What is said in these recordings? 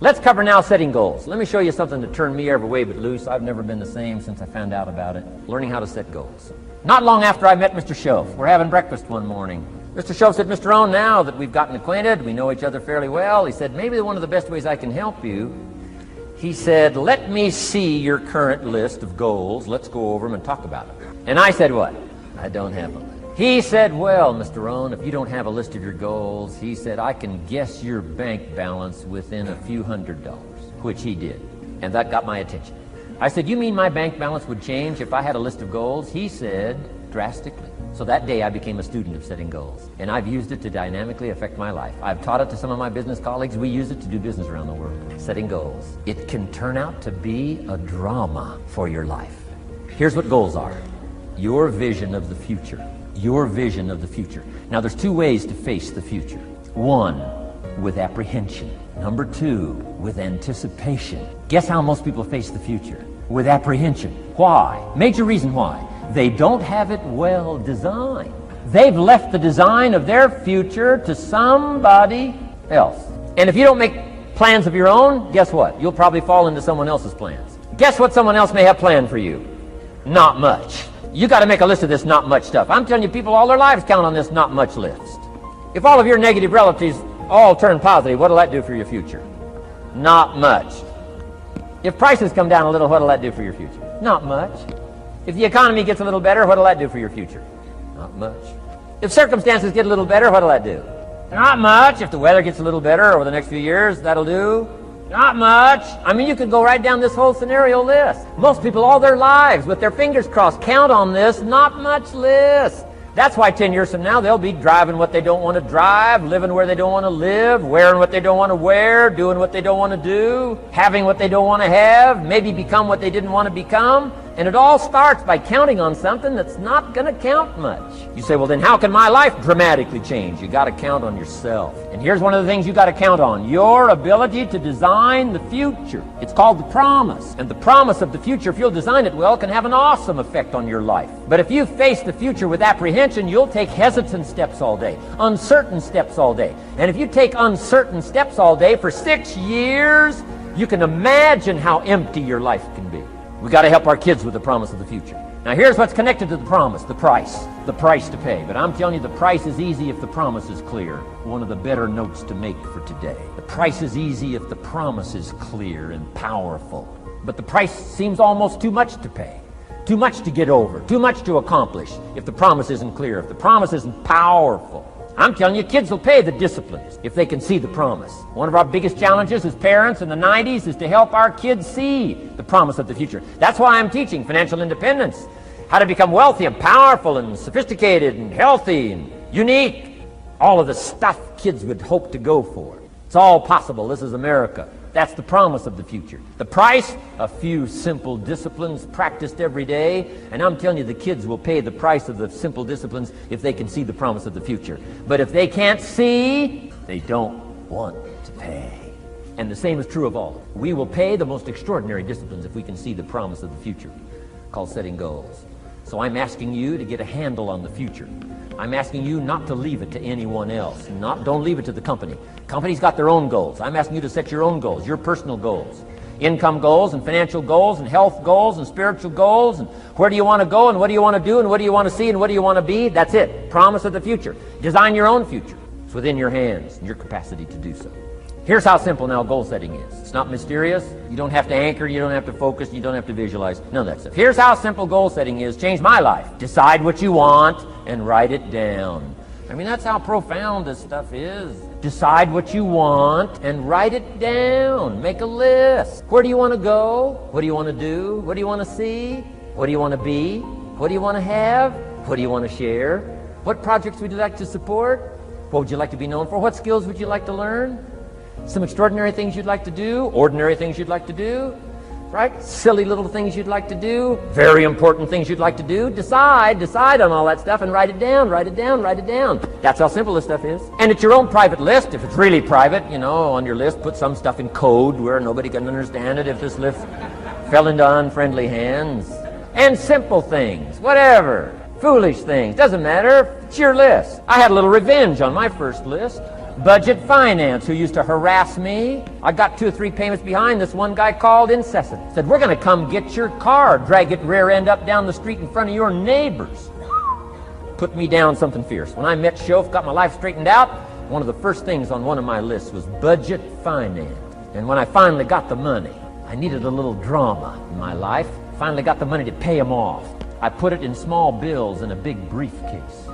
Let's cover now setting goals. Let me show you something that turned me every way but loose. I've never been the same since I found out about it. Learning how to set goals. Not long after I met Mr. Schoaf, we're having breakfast one morning. Mr. Schoaf said, Mr. Rohn, now that we've gotten acquainted, we know each other fairly well, he said, maybe one of the best ways I can help you, he said, let me see your current list of goals. Let's go over them and talk about them. And I said, what? I don't have a list. He said, well, Mr. Rohn, if you don't have a list of your goals, he said, I can guess your bank balance within a few $100s, which he did. And that got my attention. I said, you mean my bank balance would change if I had a list of goals? He said, drastically. So that day I became a student of setting goals. And I've used it to dynamically affect my life. I've taught it to some of my business colleagues. We use it to do business around the world. Setting goals. It can turn out to be a drama for your life. Here's what goals are. Your vision of the future. Your vision of the future. Now there's two ways to face the future. One, with apprehension. Number two, with anticipation. Guess how most people face the future? With apprehension. Why? Major reason why. They don't have it well designed. They've left the design of their future to somebody else. And if you don't make plans of your own, guess what? You'll probably fall into someone else's plans. Guess what someone else may have planned for you? Not much. You got to make a list of this not much stuff. I'm telling you, people all their lives count on this not much list. If all of your negative relatives all turn positive, what'll that do for your future? Not much. If prices come down a little, what'll that do for your future? Not much. If the economy gets a little better, what'll that do for your future? Not much. If circumstances get a little better, what'll that do? Not much. If the weather gets a little better over the next few years, that'll do. Not much. I mean, you could go right down this whole scenario list. Most people all their lives, with their fingers crossed, count on this not much list. That's why 10 years from now, they'll be driving what they don't want to drive, living where they don't want to live, wearing what they don't want to wear, doing what they don't want to do, having what they don't want to have, maybe become what they didn't want to become. And it all starts by counting on something that's not going to count much. You say, well, then how can my life dramatically change? You got to count on yourself. And here's one of the things you got to count on. Your ability to design the future. It's called the promise. And the promise of the future, if you'll design it well, can have an awesome effect on your life. But if you face the future with apprehension, you'll take hesitant steps all day, uncertain steps all day. And if you take uncertain steps all day for 6 years, you can imagine how empty your life can be. We've got to help our kids with the promise of the future. Now here's what's connected to the promise, the price to pay. But I'm telling you, the price is easy if the promise is clear. One of the better notes to make for today. The price is easy if the promise is clear and powerful. But the price seems almost too much to pay. Too much to get over, too much to accomplish if the promise isn't clear, if the promise isn't powerful. I'm telling you, kids will pay the disciplines if they can see the promise. One of our biggest challenges as parents in the 90s is to help our kids see the promise of the future. That's why I'm teaching financial independence, how to become wealthy and powerful and sophisticated and healthy and unique. All of the stuff kids would hope to go for. It's all possible. This is America. That's the promise of the future. The price, a few simple disciplines practiced every day. And I'm telling you, the kids will pay the price of the simple disciplines if they can see the promise of the future. But if they can't see, they don't want to pay. And the same is true of all. We will pay the most extraordinary disciplines if we can see the promise of the future, called setting goals. So I'm asking you to get a handle on the future. I'm asking you not to leave it to anyone else. Don't leave it to the company. Companies got their own goals. I'm asking you to set your own goals, your personal goals. Income goals and financial goals and health goals and spiritual goals. And where do you want to go and what do you want to do and what do you want to see and what do you want to be? That's it. Promise of the future. Design your own future. It's within your hands and your capacity to do so. Here's how simple now goal setting is. It's not mysterious. You don't have to anchor. You don't have to focus. You don't have to visualize. None of that stuff. Here's how simple goal setting is. Change my life. Decide what you want and write it down. I mean, that's how profound this stuff is. Decide what you want and write it down. Make a list. Where do you want to go? What do you want to do? What do you want to see? What do you want to be? What do you want to have? What do you want to share? What projects would you like to support? What would you like to be known for? What skills would you like to learn? Some extraordinary things you'd like to do, ordinary things you'd like to do, right? Silly little things you'd like to do, very important things you'd like to do. Decide on all that stuff and write it down, write it down, write it down. That's how simple this stuff is. And it's your own private list. If it's really private, you know, on your list, put some stuff in code where nobody can understand it if this list fell into unfriendly hands. And simple things, whatever, foolish things, doesn't matter. It's your list. I had a little revenge on my first list. Budget finance, who used to harass me. I got 2 or 3 payments behind. This one guy called incessant. Said, we're going to come get your car, drag it rear end up down the street in front of your neighbors. Put me down something fierce. When I met Shof, got my life straightened out, one of the first things on one of my lists was budget finance. And when I finally got the money, I needed a little drama in my life. Finally got the money to pay them off. I put it in small bills in a big briefcase.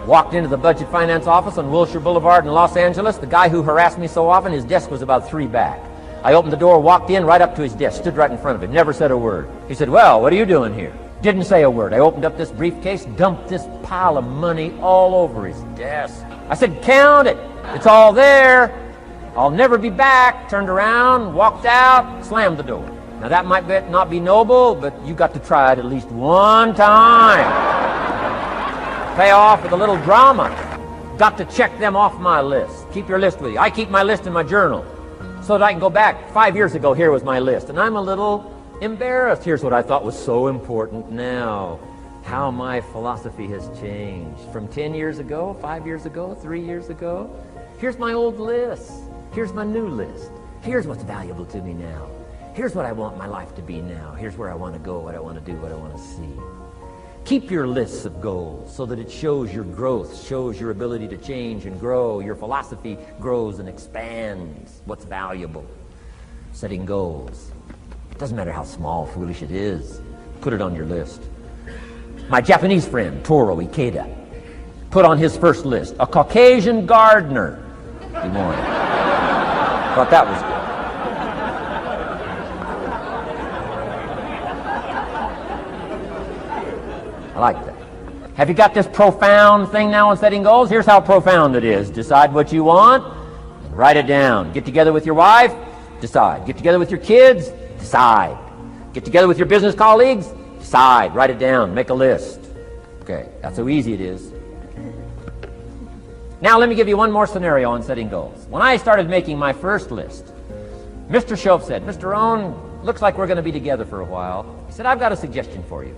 Walked into the budget finance office on Wilshire Boulevard in Los Angeles. The guy who harassed me so often, his desk was about 3 back. I opened the door, walked in, right up to his desk, stood right in front of him, never said a word. He said, well, what are you doing here? Didn't say a word. I opened up this briefcase, dumped this pile of money all over his desk. I said, count it. It's all there. I'll never be back. Turned around, walked out, slammed the door. Now that might not be noble, but you got to try it at least one time. Pay off with a little drama. Got to check them off my list. Keep your list with you. I keep my list in my journal so that I can go back. 5 years ago, here was my list. And I'm a little embarrassed. Here's what I thought was so important now. How my philosophy has changed. From 10 years ago, 5 years ago, 3 years ago. Here's my old list. Here's my new list. Here's what's valuable to me now. Here's what I want my life to be now. Here's where I want to go, what I want to do, what I want to see. Keep your lists of goals so that it shows your growth, shows your ability to change and grow. Your philosophy grows and expands what's valuable. Setting goals. It doesn't matter how small, foolish it is. Put it on your list. My Japanese friend, Toro Ikeda, put on his first list, a Caucasian gardener. Good morning. Thought that was good. I like that. Have you got this profound thing now on setting goals? Here's how profound it is. Decide what you want and write it down. Get together with your wife, decide. Get together with your kids, decide. Get together with your business colleagues, decide. Write it down. Make a list. Okay, that's how easy it is. Now let me give you one more scenario on setting goals. When I started making my first list, Mr. Shof said, Mr. Rohn, looks like we're going to be together for a while. He said, I've got a suggestion for you.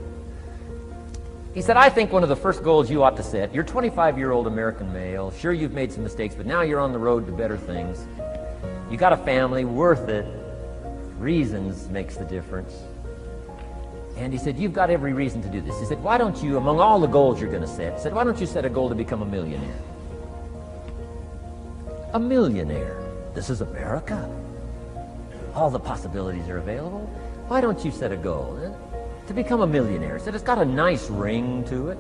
He said, I think one of the first goals you ought to set, you're a 25-year-old American male, sure you've made some mistakes, but now you're on the road to better things. You got a family, worth it. Reasons makes the difference. And he said, you've got every reason to do this. He said, why don't you, among all the goals you're going to set, he said, why don't you set a goal to become a millionaire? A millionaire. This is America. All the possibilities are available. Why don't you set a goal to become a millionaire? He said, it's got a nice ring to it.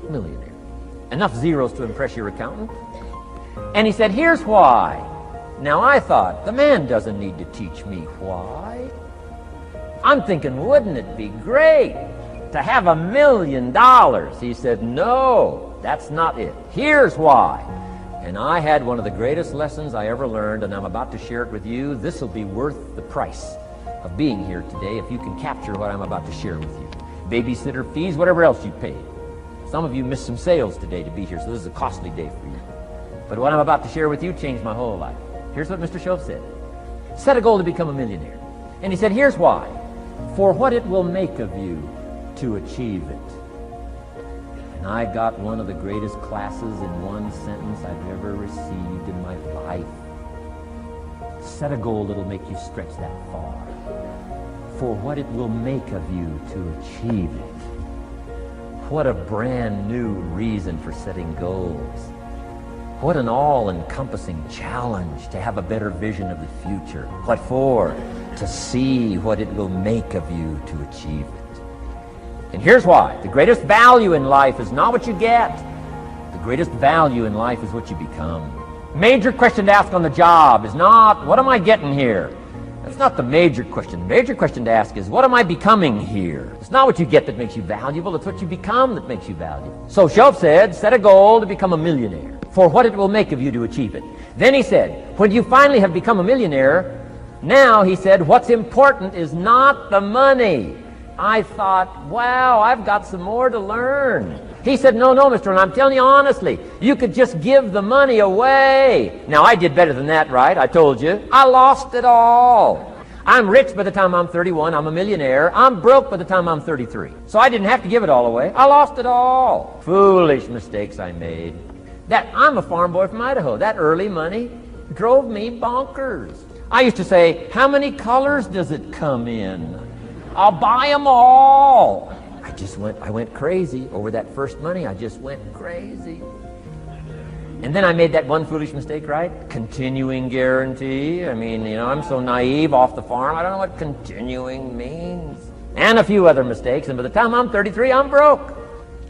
Millionaire. Enough zeros to impress your accountant. And he said, here's why. Now I thought, the man doesn't need to teach me why. I'm thinking, wouldn't it be great to have $1 million? He said, no, that's not it. Here's why. And I had one of the greatest lessons I ever learned, and I'm about to share it with you. This will be worth the price of being here today if you can capture what I'm about to share with you. Babysitter fees, whatever else you paid. Some of you missed some sales today to be here, so this is a costly day for you. But what I'm about to share with you changed my whole life. Here's what Mr. Shof said. Set a goal to become a millionaire. And he said, here's why. For what it will make of you to achieve it. And I got one of the greatest classes in one sentence I've ever received in my life. Set a goal that'll make you stretch that far. For what it will make of you to achieve it. What a brand new reason for setting goals. What an all-encompassing challenge to have a better vision of the future. What for? To see what it will make of you to achieve it. And here's why. The greatest value in life is not what you get. The greatest value in life is what you become. Major question to ask on the job is not, what am I getting here? That's not the major question. The major question to ask is, what am I becoming here? It's not what you get that makes you valuable. It's what you become that makes you valuable. So Shof said, set a goal to become a millionaire. For what it will make of you to achieve it. Then he said, when you finally have become a millionaire, now, he said, what's important is not the money. I thought, wow, I've got some more to learn. He said, no, Mr. Rohn, I'm telling you honestly, you could just give the money away. Now, I did better than that, right? I told you. I lost it all. I'm rich by the time I'm 31. I'm a millionaire. I'm broke by the time I'm 33. So I didn't have to give it all away. I lost it all. Foolish mistakes I made. I'm a farm boy from Idaho. That early money drove me bonkers. I used to say, how many colors does it come in? I'll buy them all. I went crazy over that first money. I just went crazy. And then I made that one foolish mistake, right? Continuing guarantee. I mean, I'm so naive off the farm. I don't know what continuing means. And a few other mistakes. And by the time I'm 33, I'm broke.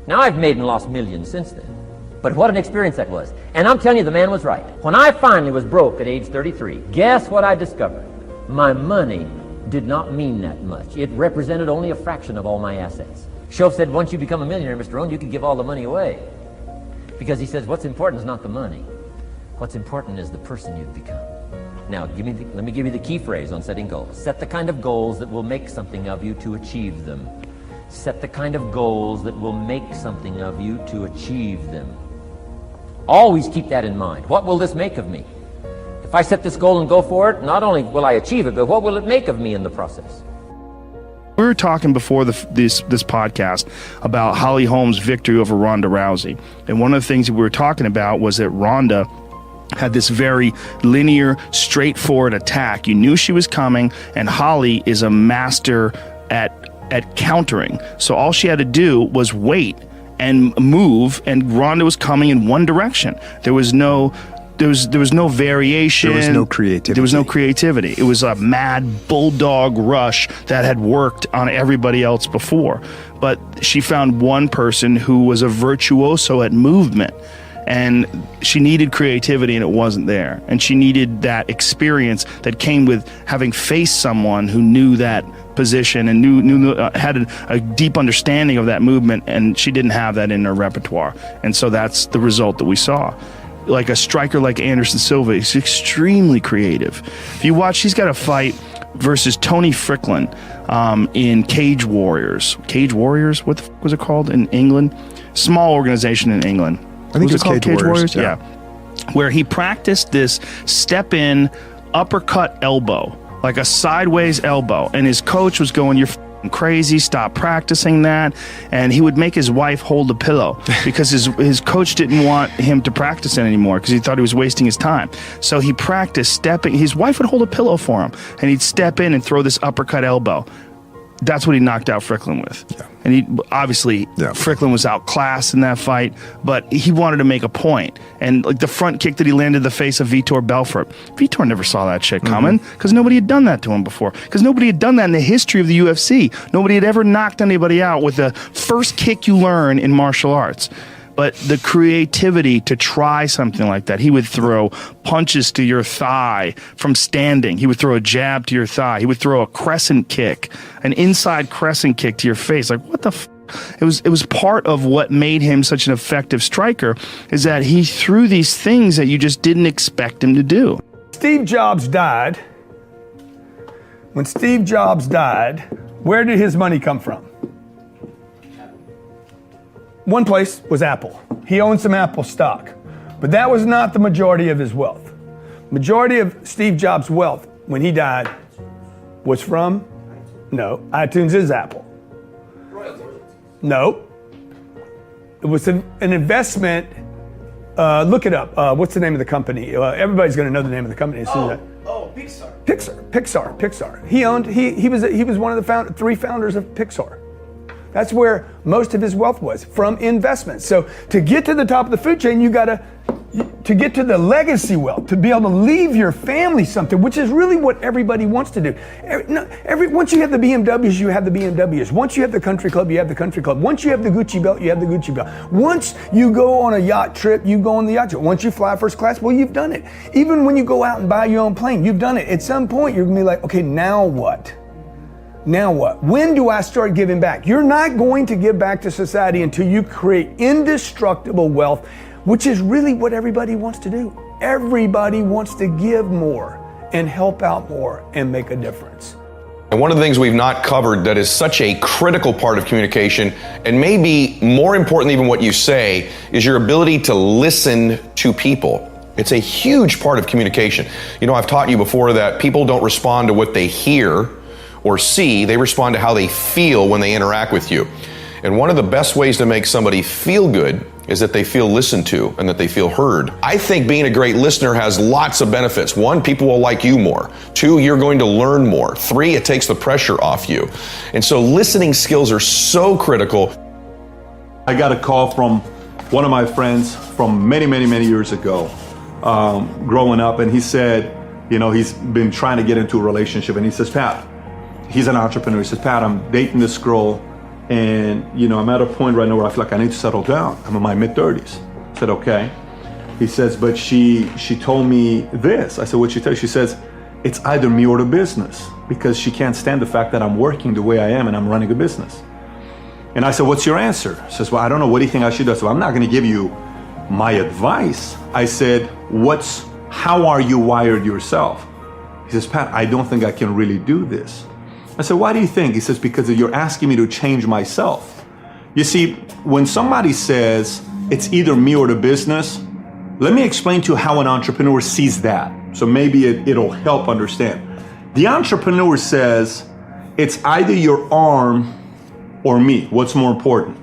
Now I've made and lost millions since then. But what an experience that was. And I'm telling you, the man was right. When I finally was broke at age 33, guess what I discovered? My money did not mean that much. It represented only a fraction of all my assets. Shoaff said, once you become a millionaire, Mr. Rohn, you can give all the money away. Because he says, what's important is not the money. What's important is the person you've become. Now, let me give you the key phrase on setting goals. Set the kind of goals that will make something of you to achieve them. Set the kind of goals that will make something of you to achieve them. Always keep that in mind. What will this make of me? If I set this goal and go for it, not only will I achieve it, but what will it make of me in the process? We were talking before this podcast about Holly Holm's victory over Ronda Rousey. And one of the things that we were talking about was that Ronda had this very linear, straightforward attack. You knew she was coming, and Holly is a master at countering. So all she had to do was wait and move, and Ronda was coming in one direction. There was no variation. There was no creativity. There was no creativity. It was a mad bulldog rush that had worked on everybody else before. But she found one person who was a virtuoso at movement, and she needed creativity, and it wasn't there. And she needed that experience that came with having faced someone who knew that position and had a deep understanding of that movement, and she didn't have that in her repertoire. And so that's the result that we saw. Like a striker like Anderson Silva is extremely creative. If you watch, she's got a fight versus Tony Ficklin in Cage Warriors. Cage Warriors? What the f*** was it called in England? Small organization in England. I think it's called Cage Warriors. Yeah. Where he practiced this step-in uppercut elbow, like a sideways elbow. And his coach was going, you're crazy, stop practicing that. And he would make his wife hold a pillow because his coach didn't want him to practice it anymore because he thought he was wasting his time. So he practiced stepping. His wife would hold a pillow for him, and he'd step in and throw this uppercut elbow. That's what he knocked out Ficklin with. Yeah. And Ficklin was outclassed in that fight, but he wanted to make a point. And like the front kick that he landed in the face of Vitor Belfort, Vitor never saw that shit coming because nobody had done that to him before. Because nobody had done that in the history of the UFC. Nobody had ever knocked anybody out with the first kick you learn in martial arts. But the creativity to try something like that. He would throw punches to your thigh from standing. He would throw a jab to your thigh. He would throw a crescent kick, an inside crescent kick to your face. Like, what the f***? It was part of what made him such an effective striker, is that he threw these things that you just didn't expect him to do. Steve Jobs died. When Steve Jobs died, where did his money come from? One place was Apple. He owned some Apple stock, but that was not the majority of his wealth. Majority of Steve Jobs' wealth when he died was from, iTunes is Apple. No, it was an investment. Look it up. What's the name of the company? Everybody's going to know the name of the company as soon as that. Pixar. He was one of the three founders of Pixar. That's where most of his wealth was, from investments. So to get to the top of the food chain, you got to get to the legacy wealth, to be able to leave your family something, which is really what everybody wants to do. Once you have the BMWs, you have the BMWs. Once you have the country club, you have the country club. Once you have the Gucci belt, you have the Gucci belt. Once you go on a yacht trip, you go on the yacht trip. Once you fly first class, well, you've done it. Even when you go out and buy your own plane, you've done it. At some point, you're gonna be like, okay, now what? Now what? When do I start giving back? You're not going to give back to society until you create indestructible wealth, which is really what everybody wants to do. Everybody wants to give more and help out more and make a difference. And one of the things we've not covered that is such a critical part of communication, and maybe more important than even what you say, is your ability to listen to people. It's a huge part of communication. I've taught you before that people don't respond to what they hear or see, they respond to how they feel when they interact with you. And one of the best ways to make somebody feel good is that they feel listened to and that they feel heard. I think being a great listener has lots of benefits. 1, people will like you more. 2, you're going to learn more. 3, it takes the pressure off you. And so listening skills are so critical. I got a call from one of my friends from many, many, many years ago, growing up, and he said, he's been trying to get into a relationship, and he says, Pat, he's an entrepreneur. He says, Pat, I'm dating this girl, and I'm at a point right now where I feel like I need to settle down. I'm in my mid-30s. I said, okay. He says, but she told me this. I said, what'd she tell you? She says, it's either me or the business, because she can't stand the fact that I'm working the way I am and I'm running a business. And I said, what's your answer? She says, well, I don't know. What do you think I should do? So I'm not going to give you my advice. I said, how are you wired yourself? He says, Pat, I don't think I can really do this. I said, why do you think? He says, because you're asking me to change myself. You see, when somebody says it's either me or the business, let me explain to you how an entrepreneur sees that. So maybe it'll help understand. The entrepreneur says it's either your arm or me. What's more important?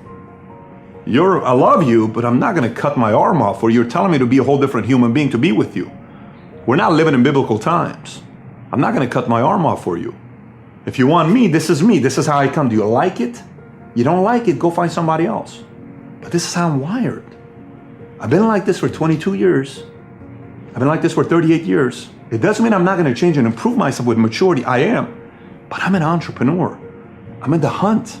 I love you, but I'm not going to cut my arm off, or you're telling me to be a whole different human being to be with you. We're not living in biblical times. I'm not going to cut my arm off for you. If you want me. This is how I come. Do you like it? You don't like it, go find somebody else. But this is how I'm wired. I've been like this for 22 years. I've been like this for 38 years. It doesn't mean I'm not going to change and improve myself with maturity. I am. But I'm an entrepreneur. I'm in the hunt.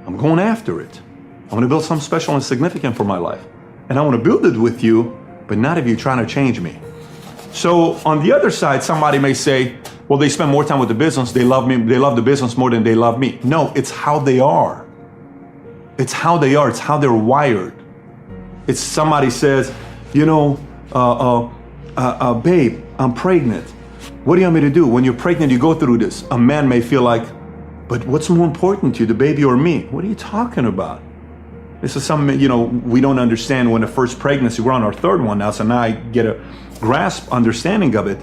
I'm going after it. I want to build something special and significant for my life. And I want to build it with you, but not if you're trying to change me. So on the other side, somebody may say, well, they spend more time with the business. They love me. They love the business more than they love me. No, it's how they are. It's how they are. It's how they're wired. It's somebody says, babe, I'm pregnant. What do you want me to do? When you're pregnant, you go through this. A man may feel like, but what's more important to you, the baby or me? What are you talking about? This is something, we don't understand when the first pregnancy, we're on our third one now, so now I get a grasp, understanding of it.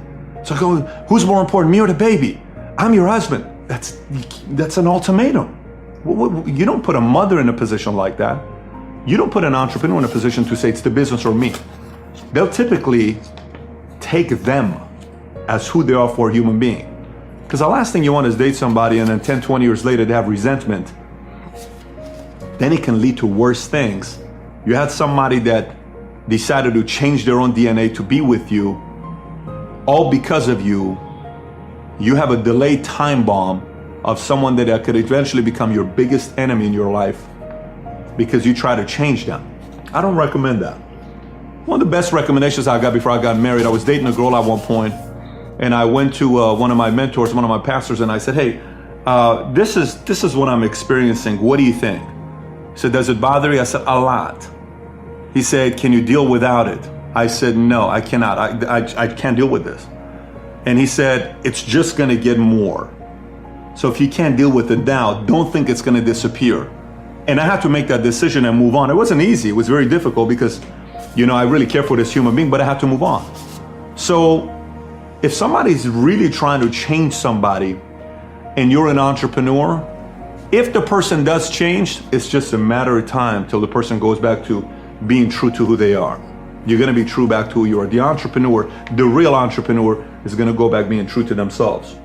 So I go, who's more important, me or the baby? I'm your husband. That's an ultimatum. You don't put a mother in a position like that. You don't put an entrepreneur in a position to say it's the business or me. They'll typically take them as who they are for a human being. Because the last thing you want is date somebody and then 10, 20 years later they have resentment. Then it can lead to worse things. You had somebody that decided to change their own DNA to be with you, all because of you. You have a delayed time bomb of someone that could eventually become your biggest enemy in your life because you try to change them. I don't recommend that. One of the best recommendations I got before I got married, I was dating a girl at one point, and I went to one of my mentors, one of my pastors, and I said, hey, this is what I'm experiencing. What do you think? He said, does it bother you? I said, a lot. He said, can you deal without it? I said, no, I cannot. I can't deal with this. And he said, it's just going to get more. So if you can't deal with it now, don't think it's going to disappear. And I had to make that decision and move on. It wasn't easy. It was very difficult because, I really care for this human being, but I had to move on. So if somebody's really trying to change somebody and you're an entrepreneur, if the person does change, it's just a matter of time till the person goes back to being true to who they are. You're going to be true back to who you are. The entrepreneur, the real entrepreneur, is going to go back being true to themselves.